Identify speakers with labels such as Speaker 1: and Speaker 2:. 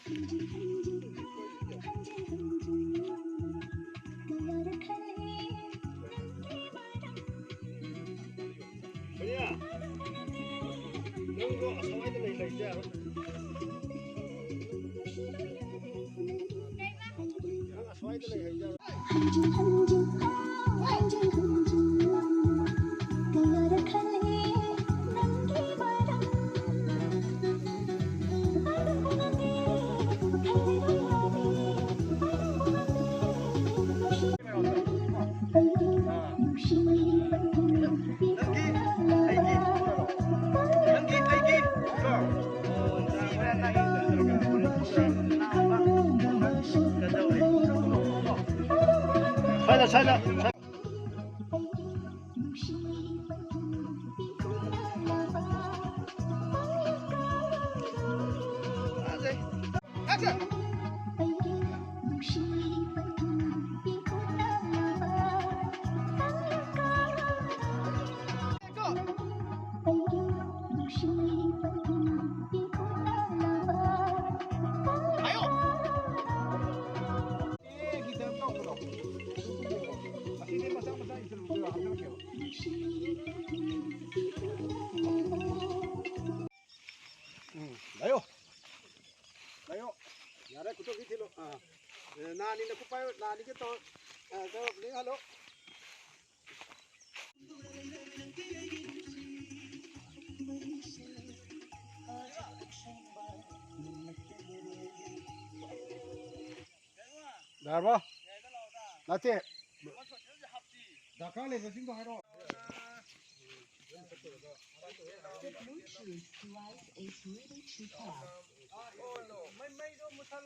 Speaker 1: Sonia, nung go asaway na lay siya. Nung asaway na lay siya. Sana. Layo. Yara kuto kitilo. Nani na kupayo, nani kito. So, ling halo. Darba. Nate. Dakale jing ko haro. The Bluetooth device is ready to pair.